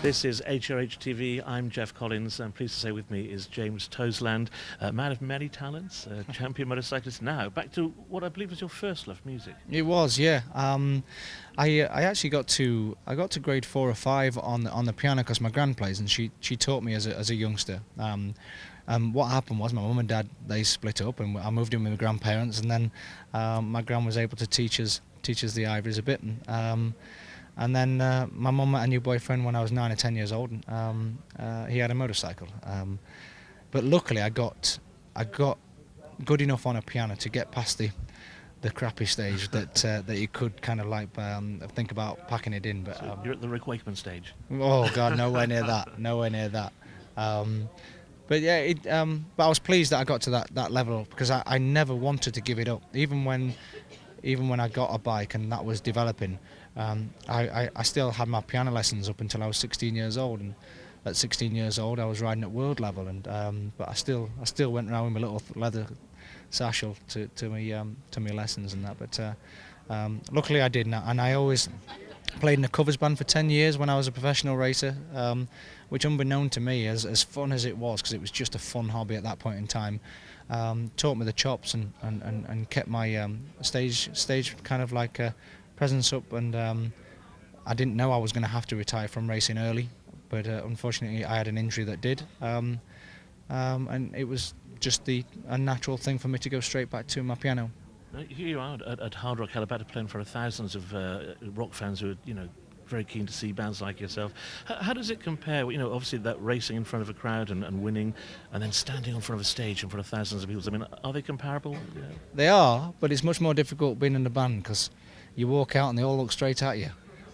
This is HRHTV. I'm Jeff Collins, and pleased to say with me is James Toseland, a man of many talents, a champion motorcyclist. Now, back to what I believe was your first love, music. It was, yeah. I actually got to grade 4 or 5 on the piano because my gran plays, and she taught me as a youngster. What happened was my mum and dad, they split up, and I moved in with my grandparents, and then my gran was able to teach us the ivories a bit. And then my mum met a new boyfriend when I was 9 or 10 years old. And, he had a motorcycle, but luckily I got good enough on a piano to get past the crappy stage that you could kind of like think about packing it in. But So you're at the Rick Wakeman stage. oh God, nowhere near that, nowhere near that. But yeah, but I was pleased that I got to that level because I never wanted to give it up, even when I got a bike and that was developing. I still had my piano lessons up until I was 16 years old, and at 16 years old I was riding at world level, and but I still went around with my little leather satchel to my lessons and that. But luckily I did, and I always played in a covers band for 10 years when I was a professional racer, which, unbeknown to me, as fun as it was, because it was just a fun hobby at that point in time, taught me the chops and kept my stage kind of like presence up. And I didn't know I was going to have to retire from racing early, but unfortunately I had an injury that did, and it was just a natural thing for me to go straight back to my piano. Now, here you are at Hard Rock Halifax playing for thousands of rock fans who are, very keen to see bands like yourself. How does it compare? Obviously that racing in front of a crowd and winning, and then standing in front of a stage in front of thousands of people. I mean, are they comparable? Yeah. They are, but it's much more difficult being in the band because you walk out and they all look straight at you.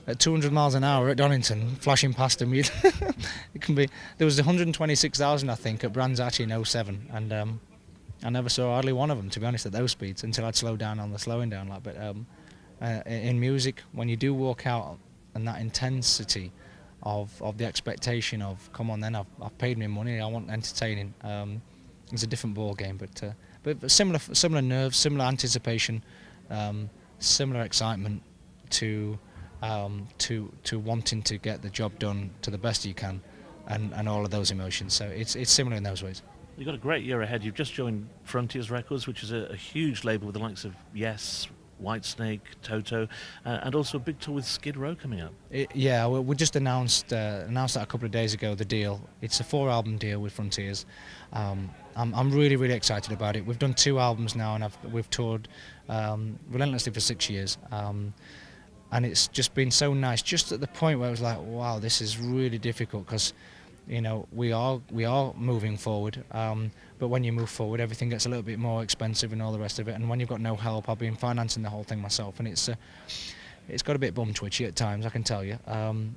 At 200 miles an hour at Donington, flashing past them, it can be. There was 126,000, I think, at Brands Hatch in '07, and I never saw hardly one of them, to be honest, at those speeds until I'd slow down on the slowing down like. But in music, when you do walk out, and that intensity of the expectation of, come on then, I've paid me money, I want entertaining. It's a different ball game, but similar nerves, similar anticipation, similar excitement to wanting to get the job done to the best you can, and all of those emotions. So it's similar in those ways. You've got a great year ahead. You've just joined Frontiers Records, which is a huge label with the likes of Yes, Whitesnake, Toto, and also a big tour with Skid Row coming up. Yeah, we just announced that a couple of days ago, the deal. It's a 4-album deal with Frontiers. I'm really, really excited about it. We've done 2 albums now, and we've toured relentlessly for 6 years. And it's just been so nice, just at the point where it was like, wow, this is really difficult, because we are moving forward, but when you move forward, everything gets a little bit more expensive and all the rest of it. And when you've got no help, I've been financing the whole thing myself, and it's got a bit bum twitchy at times, I can tell you. And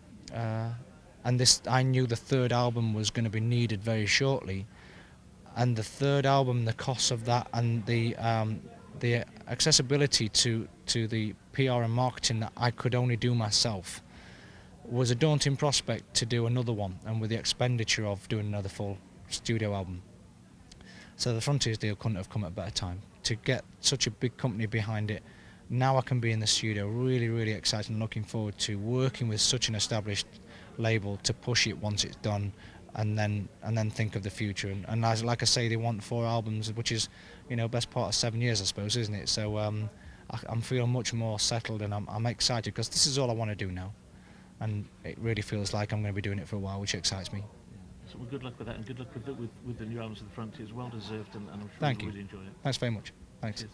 I knew the 3rd album was going to be needed very shortly, and the 3rd album, the cost of that, and the accessibility to the PR and marketing that I could only do myself, was a daunting prospect to do another one, and with the expenditure of doing another full studio album. So the Frontiers deal couldn't have come at a better time. To get such a big company behind it, now I can be in the studio, really, really excited, and looking forward to working with such an established label to push it once it's done, and then think of the future. And like I say, they want 4 albums, which is, best part of 7 years, I suppose, isn't it? So I'm feeling much more settled, and I'm excited, because this is all I want to do now. And it really feels like I'm going to be doing it for a while, which excites me. So good luck with that, and good luck with the new albums of the Frontiers. Well deserved, and I'm sure Thank you'll you. really enjoy it. Thanks very much. Thanks. Cheers.